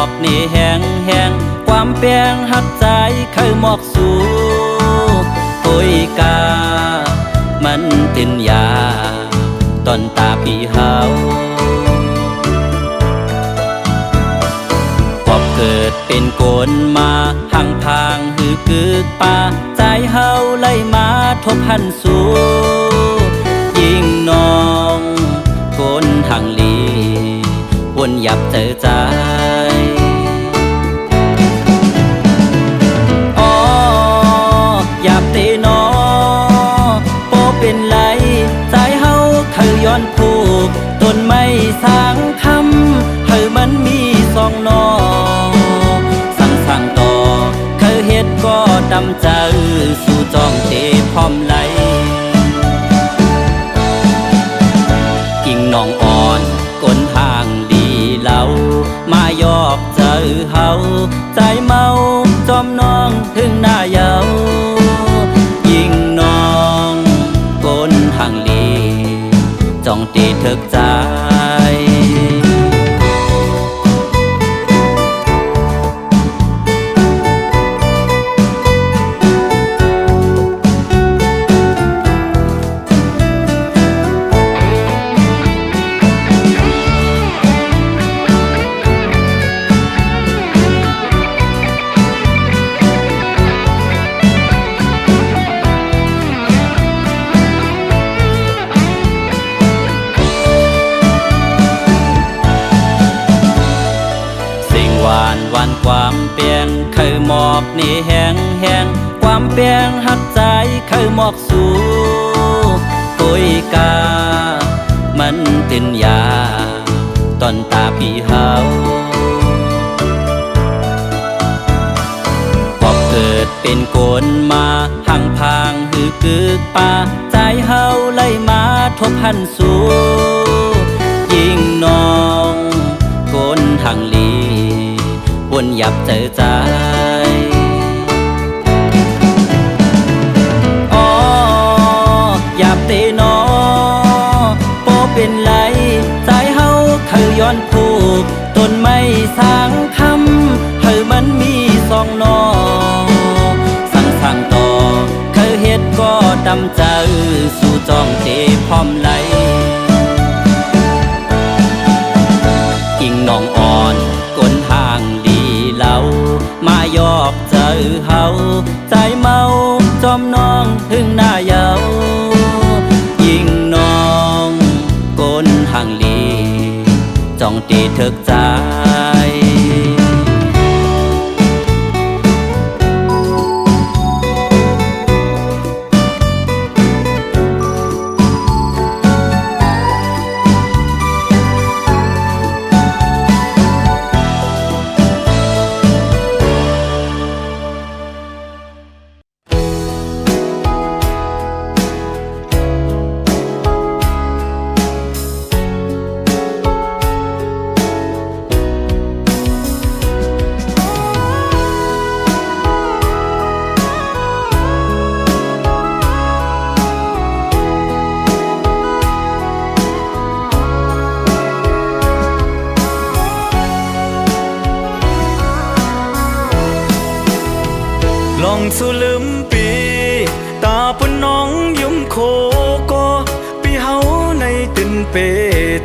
อบนี่แห้งแห้งความแปลงหักใจเคยหมอกสู่โอยกามันตินยาตอนตาพี่เฮาปอบเกิดเป็นโกนมาห่างพางหือกึกป่าใจเฮาไล่มาทบหันสู่ยิ่งน้องโกนทางลีวนหยับเจอใจอ๋อหยับเตนอโปเป็นไรใจเฮาเคยย้อนผูกต้นไม้สร้างคำเฮามันมีสองนอสั่งต่อเคยเฮ็ดก็ดำใจสู่จองเทพร้อมไหลกิ่งน้องอ่อนก้นทางดีเหลามายอกเจอเฮาใจเมาจอมน้องถึงหน้าเยายิ่งน้องก้นทางลีจ้องตีเถิกใจวันความเปลี่ยนเคยหมอกนี่แห้งแห้งความเปลี่ยนหักใจเคยหมอกสู่โอยกามันตินยาตอนตาพี่เฮาปอบเกิดเป็นโกนมาห่างพางหือกึกป่าใจเฮาไล่มาทบหันสู่ยิ่งน้องโกนทางลีวนหยับเจอใจอ๋อหยับเตนอโปเป็นไรใจเฮาเคยย้อนผูกต้นไม้สร้างคำเฮามันมีสองนอสั่งต่อเคยเฮ็ดก็ดำใจสู่จองเทพร้อมไหลกิ่งน้องอ่อนก้นทางเหลามายอกเจอเฮาใจเมาจอมน้องถึงหน้าเยายิ่งน้องก้นทางลีจ้องตีเถิกใจลองสู่ลืมปีตาปุ่นน้องยุ่มโคก็ปีเฮาในตินเป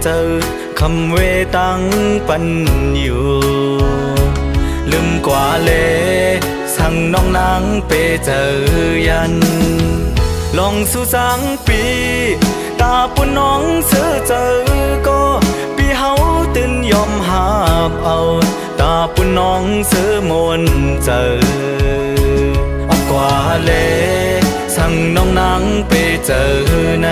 เจอคำเวตังปันอยู่ลืมกว่าเลสั่งน้องนางเปเจอยันลองสู่สังปีตาปุ่นน้องเสือเจอก็ปีเฮาตินยอมหาบเอาตาปุ่นน้องเสือมนเจอกว่าเลสั่งน้องนางไปเจอใน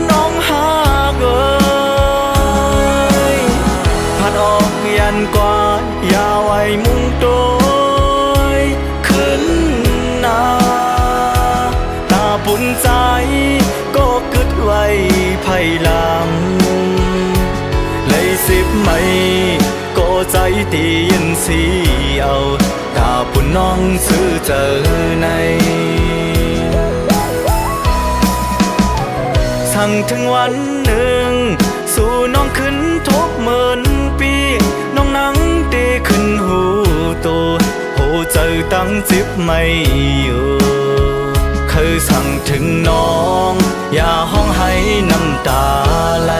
น้องหากเอ้ยผัดออกยันกว่าอย่าไว้มุ่งโดยขึ้นหน้าตาปุ่นใจก็กึดไว้ไผ่หลังสิบไม่ก็ใจตียินสีเอาตาปุ่นน้องซื้อเจอใน สั่งถึงวันหนึ่งสู่น้องขึ้นทบเหมือนปีน้องนังดีขึ้นหูโตโหเจอตั้งจิบไม่อยู่เคยสั่งถึงน้องอย่าห้องให้น้ำตาไหล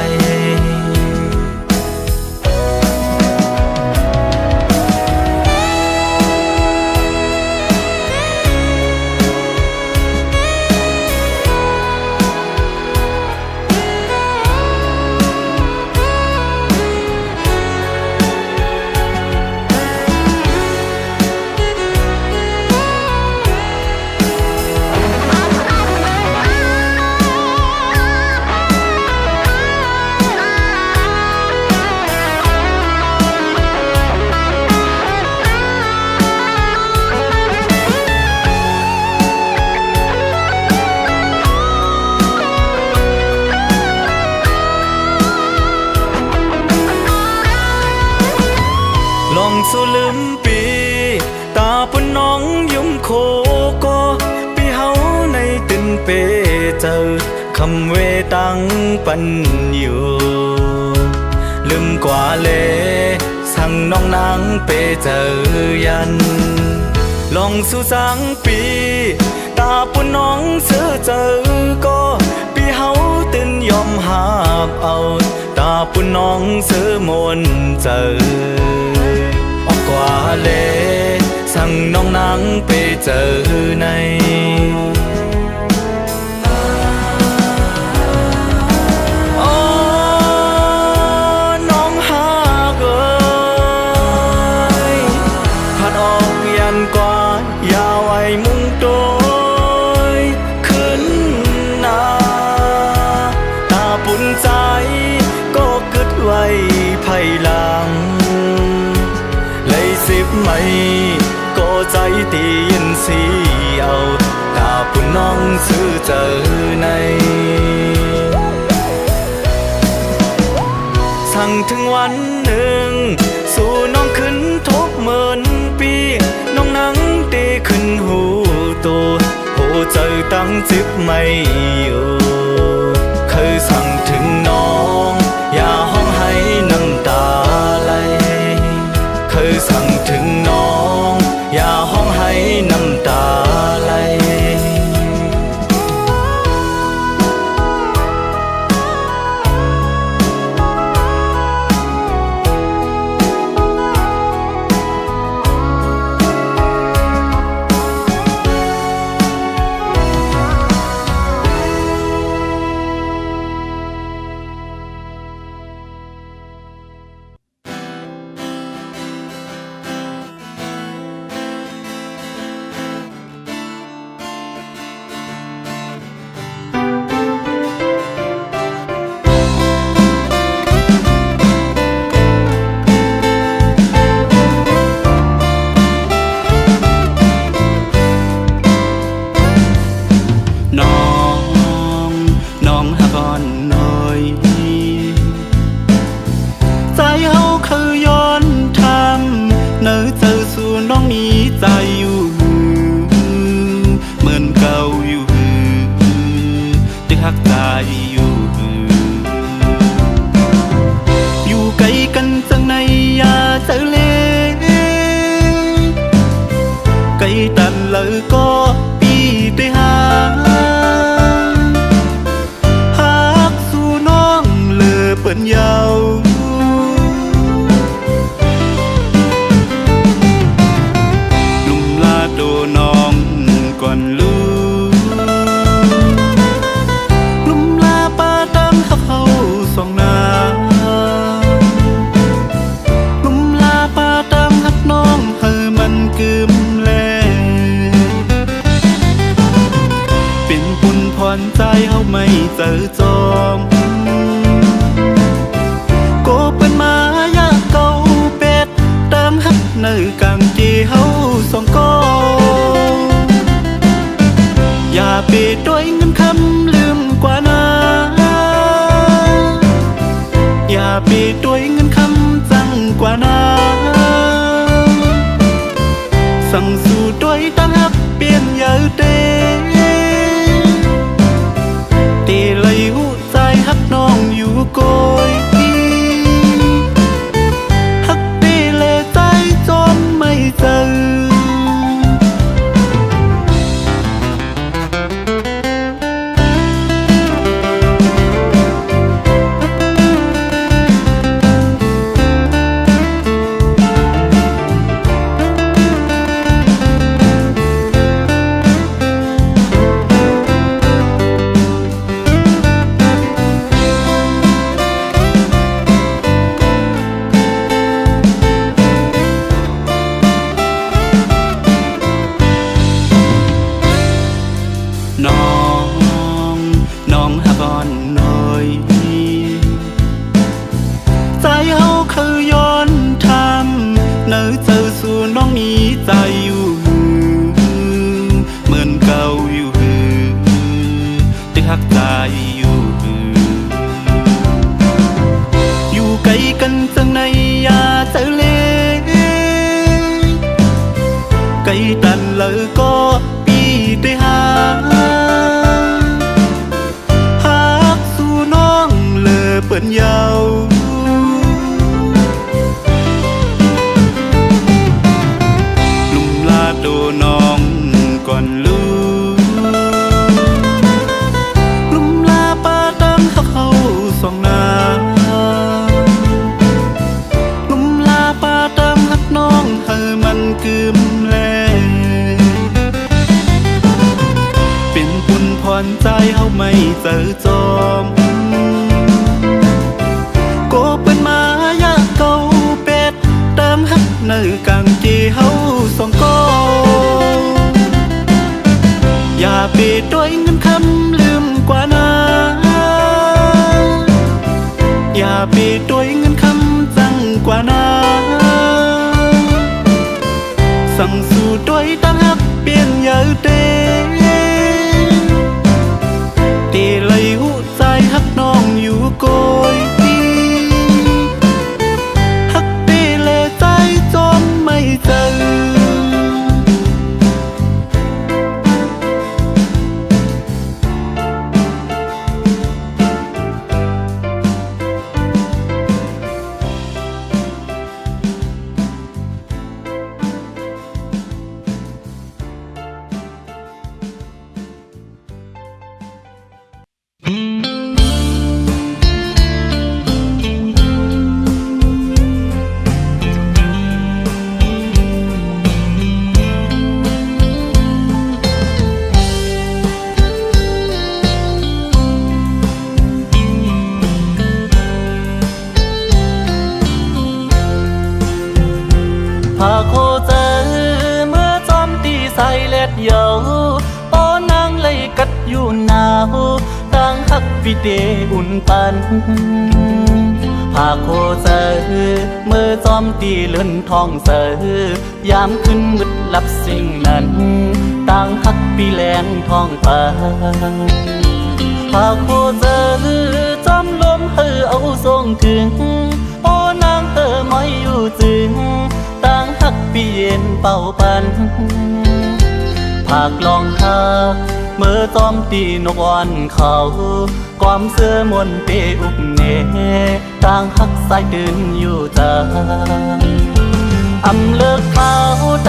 ลองสู่ลืมปีตาปุ่นน้องยุ่มโคก็ปีเฮาในตินเปเจอคำเวตังปันอยู่ลืมกว่าเลสั่งน้องนางเปเจอยันลองสู่สังปีตาปุ่นน้องเสือเจอก็ปีเฮาตินยอมหาบเอาตาปุ่นน้องเสือมนเจอกว่าเลสั่งน้องนางไปเจอในโอ้น้องหากเอ้ยผัดออกยันกว่าอย่าไว้มุ่งโดยขึ้นหน้าตาปุ่นใจก็กึดไว้ภายหลังสิบไม่ก็ใจตียินสีเอาตาปุ่นน้องซื้อเจอในสั่งถึงวันหนึ่งสู่น้องขึ้นทบเหมือนปีน้องนังดีขึ้นหูโตโหเจอตั้งจิบไม่อยู่เคยสั่งถึงน้องอย่าห้องให้น้ำตาไหลเคยสั่งถึงน้องอย่าห้องให้น้ำตาไหลอยู่ไกลกันจังในอย่าเจอเลไกลตันเลยก็ปีได้หาหักสู่น้องเลือเปิ้นยาวลุมลาโดน้องก่อนลูสองนาลุ่มลาปาตามหักน้องเฮอมันกึมแลเป็นปุ่นพรใจเฮาไม่เจอจอมโกเป็นมายาเก่าเป็ดตามหักเนื้อกางจีเฮาสองก็อย่าไปด้วยเงินคำลืมกว่านาอย่าไปด้วยเงินคำจังกว่านาสั่งสู่ด้วยตั้งหักเปลี่ยนเยอะเตเลยหูใจ ไก่ตันเลยก็ปีได้หาสู้น้องเลอเปิ้นยาวลุมลาโดน้องก่อนลูลุมลาป้าตั้งเขาสองนาลุมลาป้าตั้งหักน้องเฮอมันกึมแลเป็นปุ่นพรใจเฮาไม่เจอจอมโกเป็นมายาเก่าเป็ดเติมหักเนื้อกางเกเฮาสองกออย่าไปด้วยเงินคำลืมกว่านาอย่าไปด้วยเงินคำจังกว่านาสั่งสู่ด้วยตั้งหักเปลี่ยนเยอะเตเลยหูใจหักน้องอยู่โกยตีหักเตเลยใจจอมไม่เจอพาโคเจอเมื่อจอมตีใส่เล็ดเยาปอนางเลยกัดอยู่หนาวต่างหักปีเดอุ่นปันพาโคเจอเมื่อจอมตีเลื่อนทองเสือยามขึ้นมืดลับสิ่งนั้นต่างหักปีแลนทองปานพาโคเจอจอมลมเฮอเอาทรงถึงโอ้นางเฮอไม่อยู่จึงต่างหักปีเย็นเป่าปันภาคลองหักเมื่อจอมตีนกวันเขาความเสื้อมนเตอุบเนต่างหักสายตื่นอยู่จังอำเลิกเขา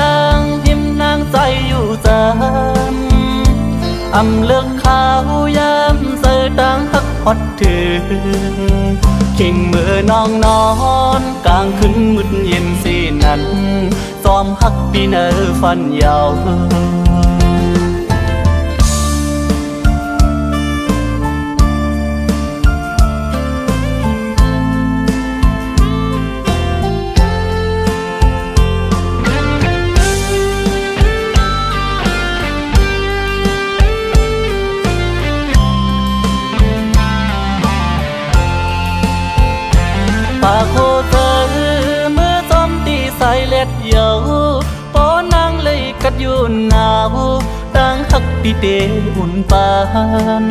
ต่างพิมนางใจอยู่จังอำเลิกเขายามเสือต่างหักฮอดถึงขิงเมื่อน้องนอนกลางคืนมืดเย็นสีนั้นจอมหักปีเนอฟันยาวปาโคเจอเมื่อจอมตีใส่เล็ดเยาปอนางเลยกัดอยู่หนาวต่างหักปีเดอุ่นปาน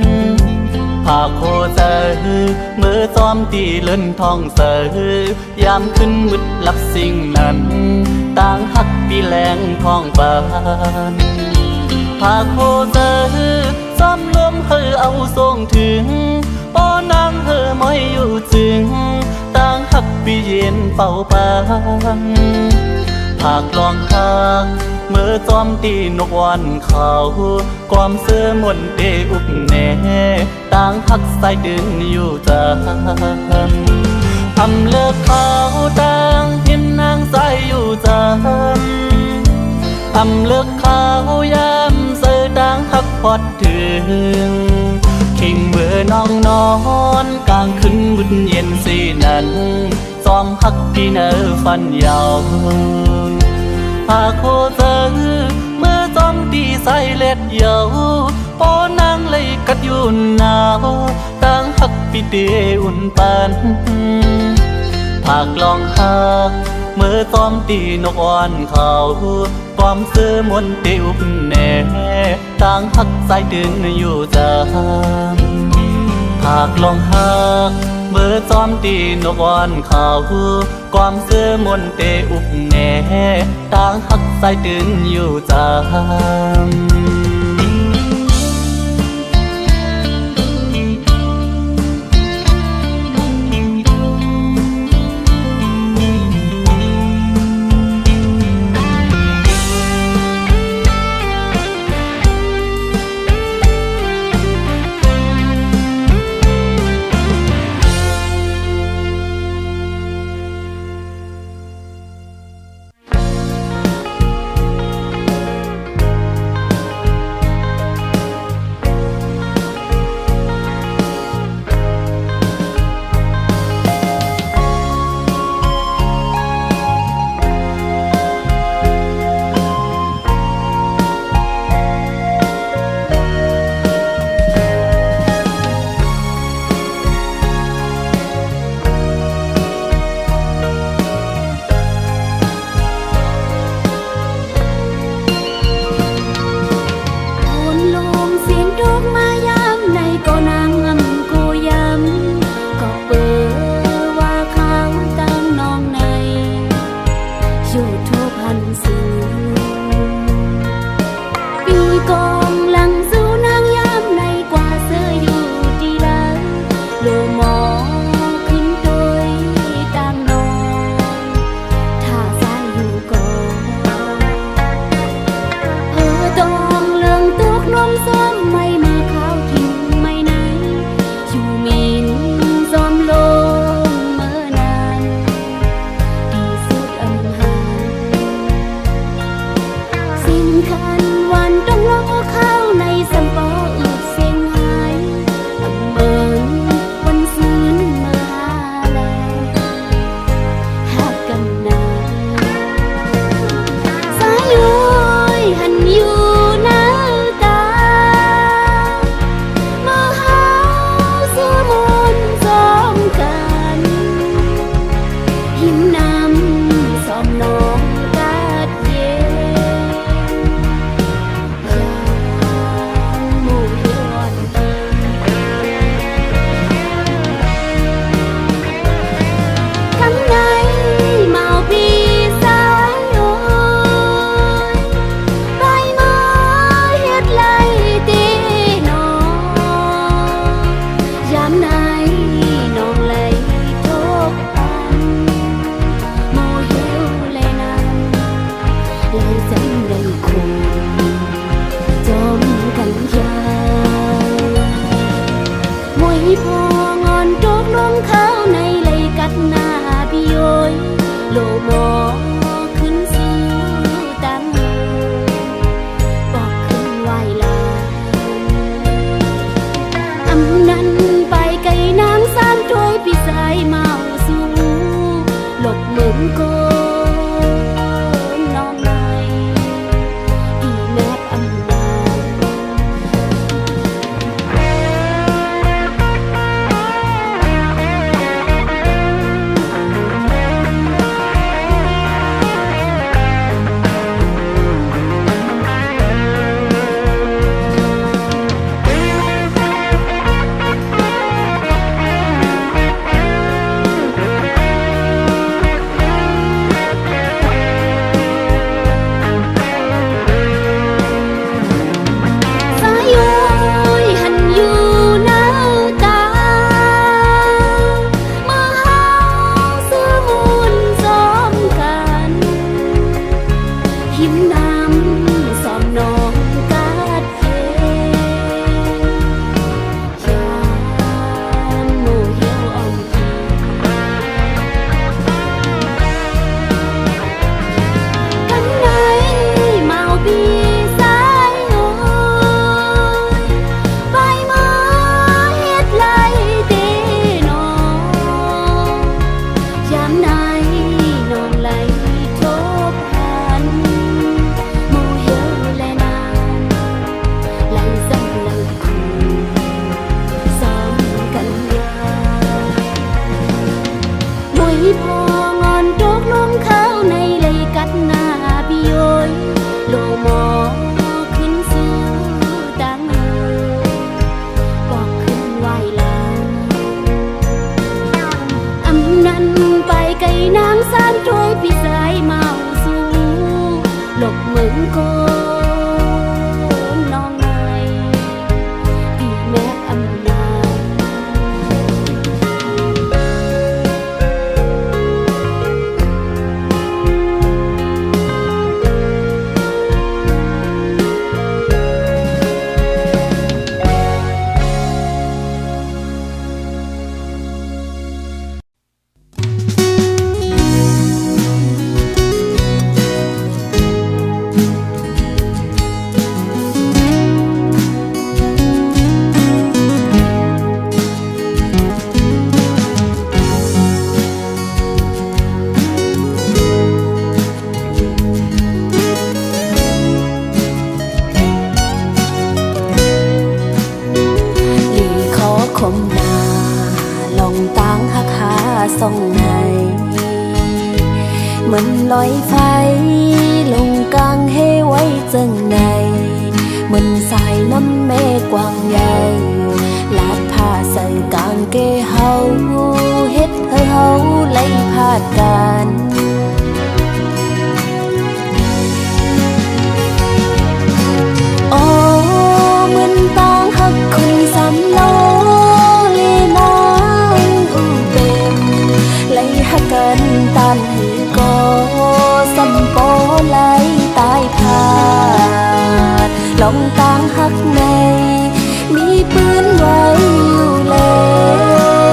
พาโคเจอเมื่อจอมตีเลื่อนทองเสือยามขึ้นมืดลับสิ่งนั้นต่างหักปีแรงทองปานพาโคเจอจอมลมเฮอเอาทรงถึงปอนางเฮอไม่อยู่จึงต่างหักปีเย็นเป่าปันภาคลองหักเมื่อจอมตีนกวันเขาความเสื้อมนเตอุบแน่ต่างหักสายดึงอยู่จังอำเลิกเขาต่างพิมนางใจอยู่จังอำเลิกเขายามเสือต่างหักพอดถึงขิงเมื่อน้องนอนกลางคืนมืดเย็นสีนั้นจอมหักปีเนอฟันยาวพาโคเจอเมื่อจอมตีใส่เล็ดเยาปอนางเลยกัดอยู่หนาวต่างหักปีเดอุ่นปันภาคลองหักเมื่อจอมตีนกอ่อนเขาความเสื้อมนเตอุบแน่ต่างหักสายตื่นอยู่จังภาคลองหัก เบอร์ซ้อมตีนกวอนเขาความเสื้อมนเตอุบแหน่ตาหักสายตื่นอยู่จำ น้องไหลทบหันหมู่เหี่ยวและนา mừng con non này vì mẹ âm nàng. Khom nà lòng tang hắc hà sông này mình lối phai lùng càng hê quay chân này mình xài năm mê quang dày lát pha sợi càng kê hâu hết hơi hâu lấy phạt càn ô mình tang hắc khung xăm lốiกันตันหือก็สัมโปไหลตายพาดลองตางหักในมีปืนไว้อยู่เล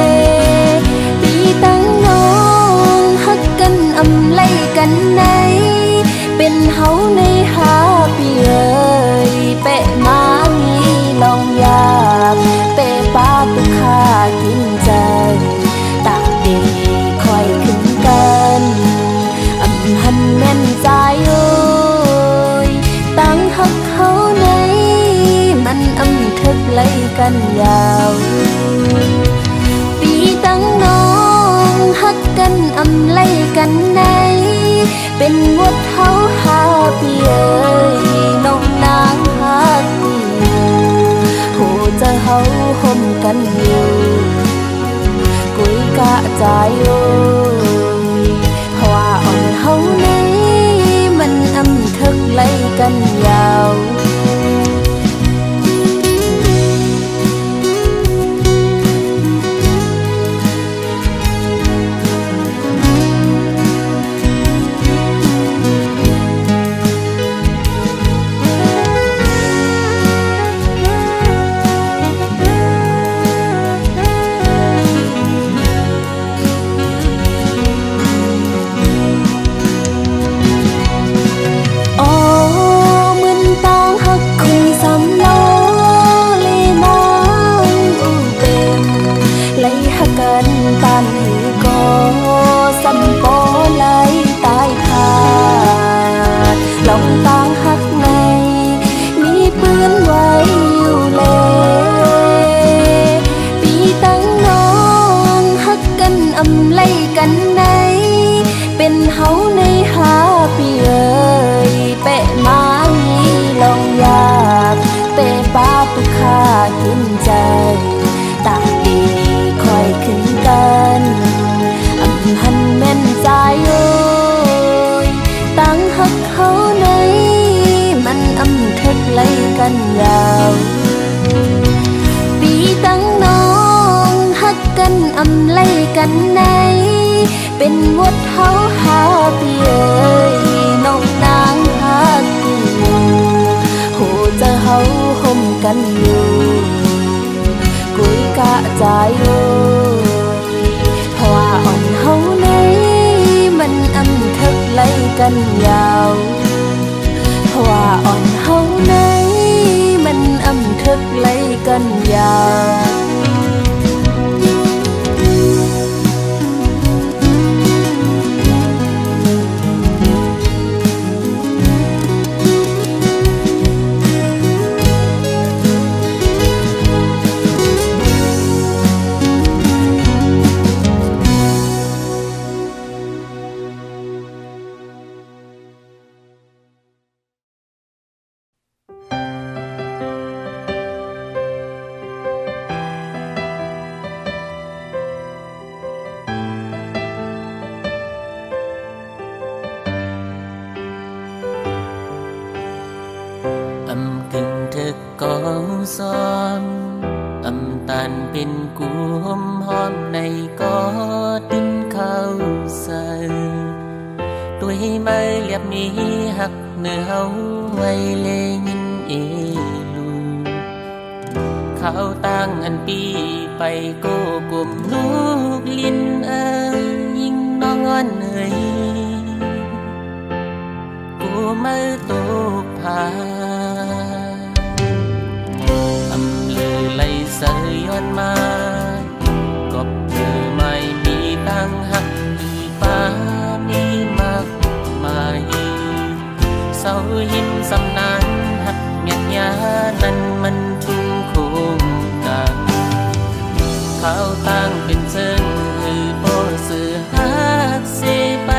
ยปีตั้งน้องหักกันอำไล่กันในเป็นเฮาในหาปีเอ่ยเปะมามีลองอยากเปะป้าตุกขากินใจตากดีหันแม่นใจเอ้ยตั้งหักเขาในมันอำทึกไล่กันยาวปีตั้งน้องหักกันอำไล่กันในเป็นวดเฮาหาปีเอ้ยน้องนางหักอยู่โหจะเฮาห่มกันอยู่กุยกะใจเอ้ยว่าอ่อนเฮาในมันอำทึกไล่กันยาวตันหือก็สัมโปไหลตายพาดลองตางหักในมีปืนไว้อยู่เลยปีตั้งน้องหักกันอำไล่กันในเป็นเฮาในหาปีเอ่ยเปะมามีลองอยากเปะป้าตุกขากินใจตากดีคอยขึ้นกันอำหันแม่นใจเอ้ยตั้งหักเขาในมันอำทึกไล่กันยาวปีตั้งน้องหักกันอำไล่กันในเป็นวดเฮาหาปีเอ้ยน้องนางหักอยู่โหจะเฮาห่มกันอยู่กุยกะใจเอ้ยเพราะว่าอ่อนเฮาในมันอำทึกไล่กันยาวเพราะว่าอ่อนเฮาในมันอำทึกไล่กันยาว ซ้อนอำตันเป็นกุมหอมในกอดินเข้าใส่ด้วยไม้เรียบมีหักเนื้อเฮาไว้เลยินเอลูเขาตั้งอันปีไปโกกลมลูกลิ้นยิ่งน้องอ่อนเหนื่อยกูไม่ตกผาอำลือไหลเสยย้อนมาก็เพื่อไม่มีตั้งหักอีฟ้ามีมากมายเศร้าหินสำนานหักเมียนยานั้นมันทุ่งคงกันเขาตั้งเป็นเชิงคือโปสื่อหักเสไป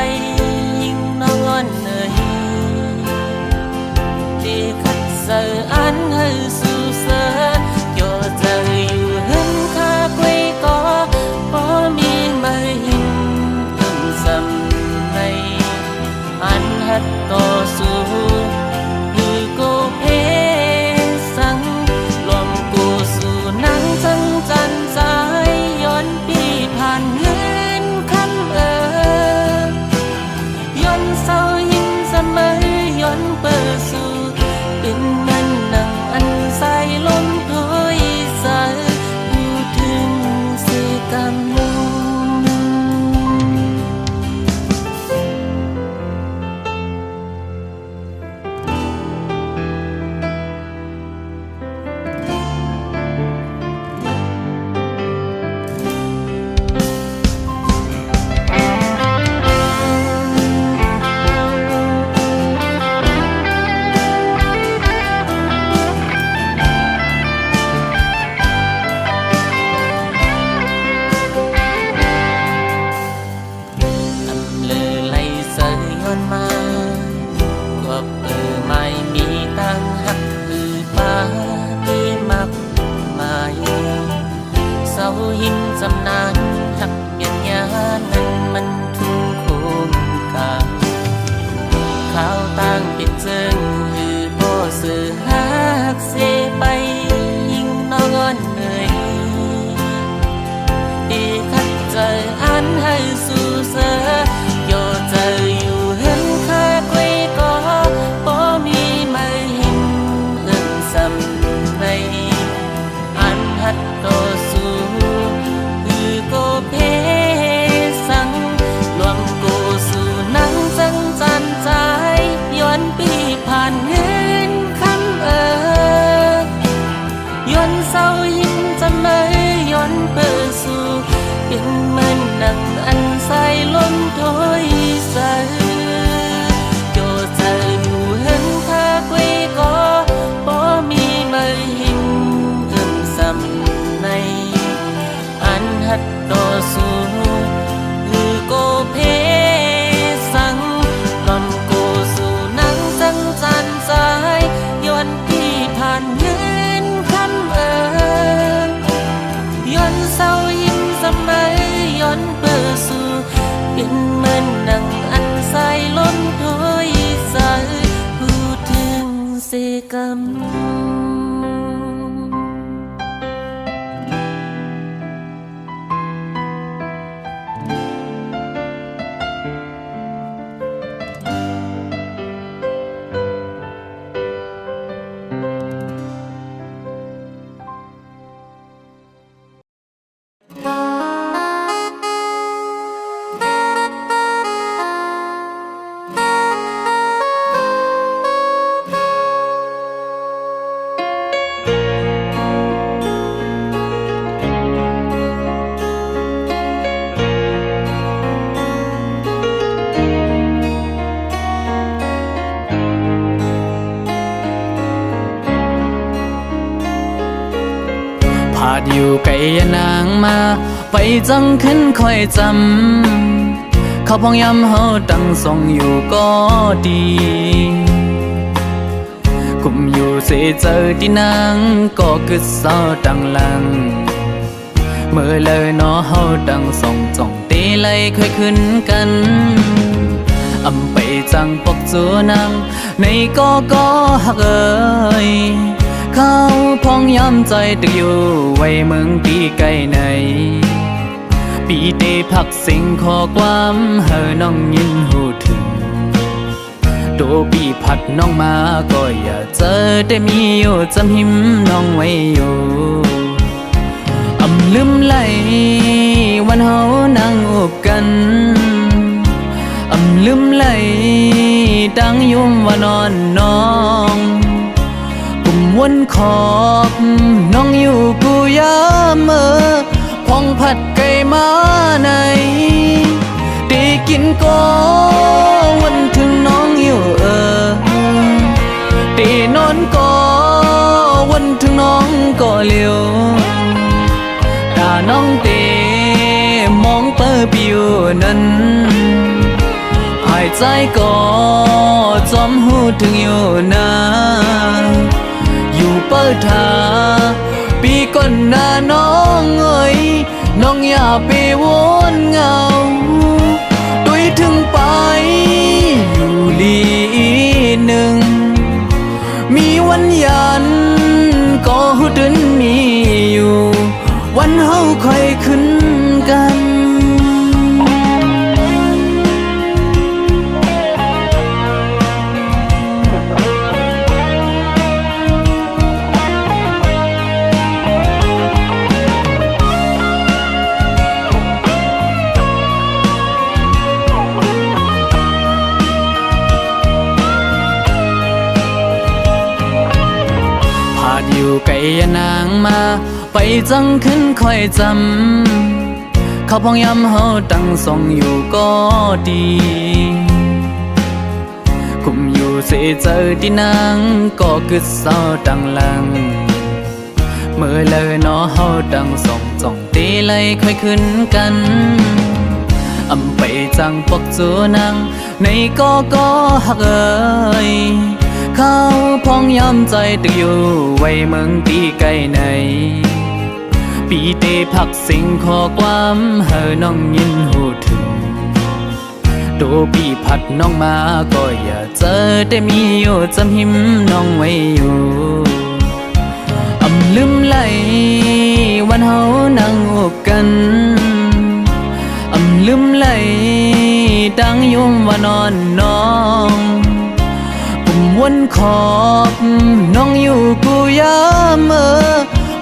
ยิ่งน้องอ่อนเหนื่อยที่ขัดเสืออันให้สู่เสือโยใจอยู่เห็นข้าไว้ก็พอมีมาหินตึงสำในอันหัดต่อสู้คือกูเพสังลมกูสู่นังจังจันใจย้อนปีผ่านเงินคำย้อนเศร้าหินเสมอย้อนเปิดสู่เป็นมันนังอันใสลมถอยใสอยู่ถึงสิกำลังหินสำนานหักเมียนยานั้นมันทุ่งโคงกาข้าวตั้งเป็นเจิงคือโบสื่อหักเสไปยิ่งน้องอ่อนเหนื่อยดีขัดใจอันให้สู่เสือโยใจอยู่เห็นข้าไว้ก็บ่มีมาหินเอิ้นสำในอันหัดต่อสู้โกเพสังรวมกูสู่นังจังจันใจย้อนปีผ่านเงินคำย้อนเศร้าหินจะไม่ย้อนเปิดสู่เป็นเหมือนนังอันใสลมถอยใสโยใจอยู่เห็นข้าไว้ก็บ่มีมาหินเอิ่มสำในอันหัดต่อสู้คือโกเพสังลมกูสู่นังจังจันใจย้อนที่ผ่านเงินคำย้อนเศร้ายิ้มสมัยย้อนเปิดสู่เป็นเหมือนนังอันใสลมถอยใสพูดถึงเสกำอยู่ไกลนางมาไปจังขึ้นคอยจำเขาพองย้ำเฮาตั้งส่องอยู่ก็ดีคุมอยู่เสียเจอที่นางก็กึดเศร้าดังหลังเมื่อเลยนอเฮาดังส่องจ้องตีไหลค่อยขึ้นกันอำไปจังปกจูนางในก็หักเอ่ย เขาพองย้ำใจตึกอยู่ไว้เมืองตีไกลในปีเตพักสิ่งขอความเฮอน้องยินหูถึงโดปีพัดน้องมาก็อย่าเจอแต่มีอยู่จำหิมน้องไว้อยู่ลืมไหลวันเฮานั่งอุบกันลืมไหลดังยุ่มว่านอนน้องกุมวนขอบน้องอยู่กูยามเมื่อพองผัดไก่มาในได้กินก็วันถึงน้องอยู่ได้นอนก็วันถึงน้องก็เลี้ยวน้องเตมองเปิดปิวนั้นหายใจก็จอมหูถึงอยู่นะอยู่เปิดทาปีก่อนหน้าน้องเอ้ยน้องอย่าไปวนเงาด้วยถึงไปอยู่ลีหนึ่งมีวันยันก็หูดึนมีอยู่วันเฮาค่อยขึ้นกันพาดอยู่ไกลยานางมาไปจังขึ้นคอยจำเขาพองย้ำเฮาตั้งส่งอยู่ก็ดีคุมอยู่เสียเจอที่นางก็กึดเศร้าตั้งหลังเมื่อเลยนอเฮาตั้งส่งจ้องตีไล่ค่อยขึ้นกันไปจังปกจูนางในก็หักเอ่ยเขาพองย้ำใจตึกอยู่ไว้เมืองตีไกลในปีเตพักสิ่งขอความเฮอน้องยินหูถึงโดปีพัดน้องมาก็อย่าเจอแต่มีอยู่จำหิมน้องไว้อยู่ลืมไหลวันเฮานั่งอุบกันลืมไหลดังยุ่มว่านอนน้องกุมวนขอบน้องอยู่กูยามเมื่อ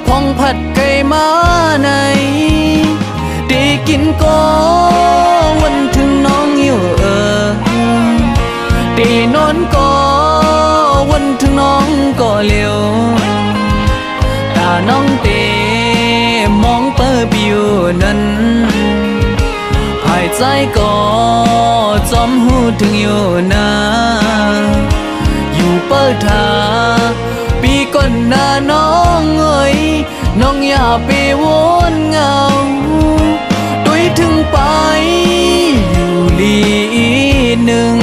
พองผัดไก่มาในได้กินก็วันถึงน้องอยู่ได้นอนก็วันถึงน้องก็เลี้ยวตาน้องเตมองเปิดปิวนั้นหายใจก็จอมหูถึงอยู่นะอยู่เปิดทาปีก่อนหน้าน้องเอ้ยน้องอย่าไปวนเงาด้วยถึงไปอยู่ลีหนึ่ง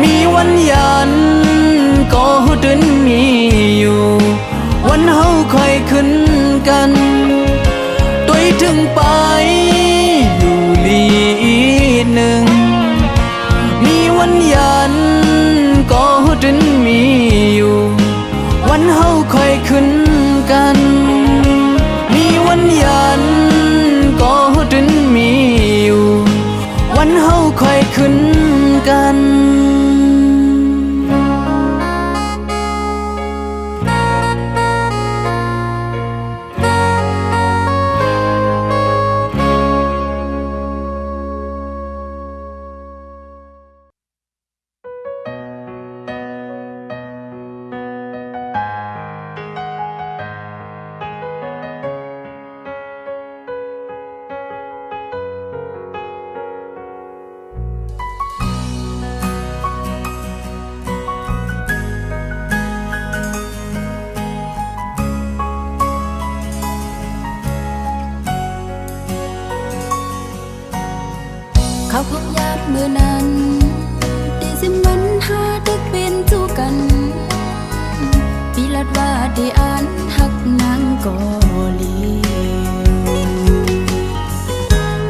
มีวันยันก็หูดึนมีอยู่วันเฮาค่อยขึ้นกันด้วยถึงไปอยู่ลีหนึ่งมีวันยันก็หูดึนมีอยู่วันเฮาค่อยขึ้นกันมีวันยันก็หูดึนมีอยู่วันเฮาค่อยขึ้นกันเขาพงยามเมื่อนั้นได้สิมันหาดึกเป็นจูกัน ปีลัดว่าได้อ่านหักนางกอลี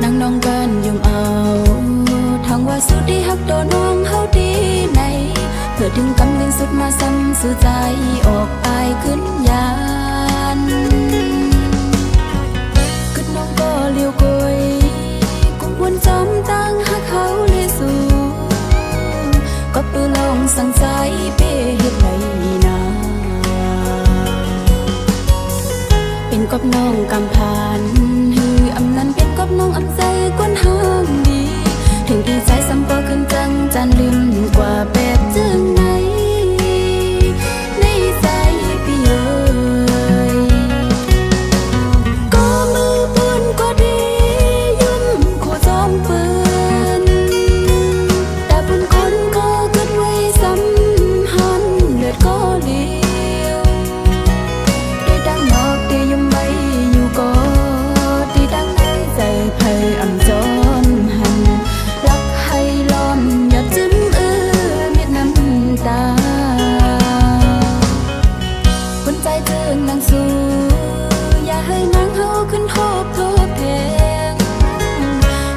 นางน้องกันยมเอาทางว่าสุดที่หักโดนน้องเฮาดีในเพื่อถึงกำเงิน สุดมาซ้ำสู่ใจออกไปขึ้นยานกึดน้องก็เลี้ยวกยกุมบนจอมตั้งหักเขาเลยสู่ก็ปือลองสั่งใจเป้เฮ็ดไรนาเป็นกับน้องกำพานฮืออำนั้นเป็นกับน้องอำใจกวนห้างดีถึงดีใจซ้ำก็ขึ้นจังจานลืมกว่าแบบจึงไหนในใจพี่เอ๋ยก็มือปืนก็ดียุ่มโคจอมปืนแต่ปืนคนก็เกิดไว้ซ้ำหันเลือดก็เลี้ยวได้ดังนอกได้ยุ่มไว้อยู่ก็ดีดังในใจไพ่อำจอมหันรักให้ล้อมอย่าจิ้มเม็ดน้ำตาคนใจเจิงนางสู้อย่าให้นางเฮาขึ้นทบแทง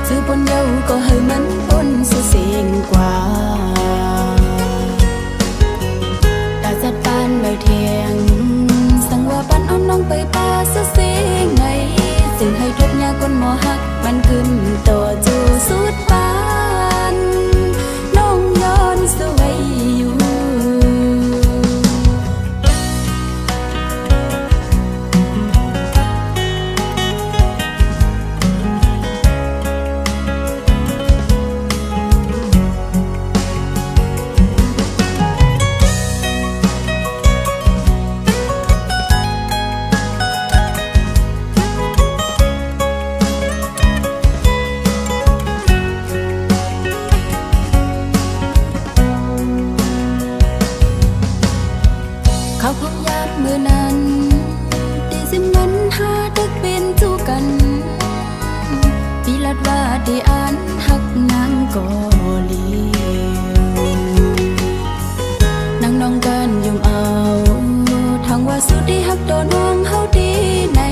ซื้อปนเยาก็ให้มันปนสุเสียงกว่าตาจัดปานใบเทียงสั่งว่าปันเอาน้องไปป่าสุเสียงไงซึ่งให้ทุกยาคนหมอหักมันขึ้นต่อจูสุดปานน้องย้อนสวยอยู่เขาพงยามเมื่อนั้นตีสิมันหาดึกเป็นจูกันปีลัดว่าได้อ่านหักนางก็เลียวนางน้องกันยุ่มเอาทางว่าสุดที่หักโดนวงเฮาดีใน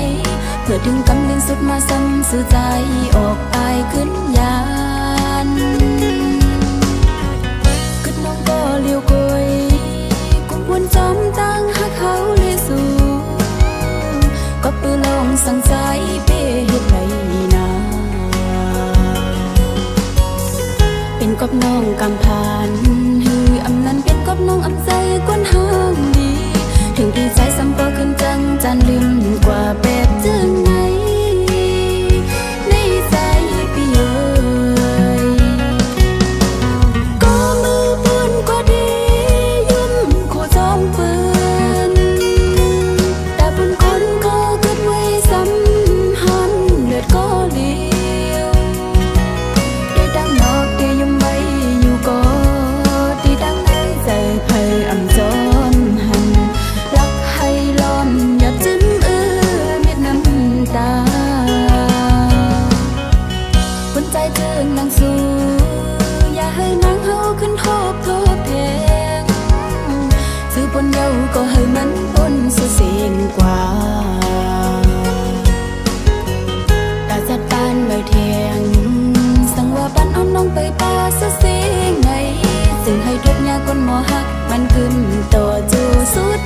เพื่อถึงกำลังสุดมาซ้ำสู่ใจออกไปขึ้นยานกึดน้องก็เลี้ยวกยวนจอมตั้งหักเขาเลยสู่ก็ปือลองสั่งใจเป้เฮ็ดไรนาเป็นกับน้องกำพานฮืออำนั้นเป็นกับน้องอำใจกวนห้างดีถึงดีใจซ้ำก็ขึ้นจังจานลืมกว่าแบบจึงไหนในใจพี่เอ๋ยก็มือปืนก็ดีโคจอมปืนแต่ปืนคนก็เกิดไว้ซ้ำหันเลือดก็เลี้ยวได้ดังนอกได้ยุ่มไว้อยู่ก็ดีดังในใจไพ่อำจอมหันรักให้ล้อมอย่าจิ้มเม็ดน้ำตาคนใจเจิงนางสู้อย่าให้นางเฮาขึ้นทบแทงซื้อปนเยาก็ให้มันปนสุเสียงกว่าตาจัดปานใบเทียงสั่งว่าปันเอาน้องไปป่าสุเสียงไงซึ่งให้ทุกยาคนหมอหักมันขึ้นต่อจูสุด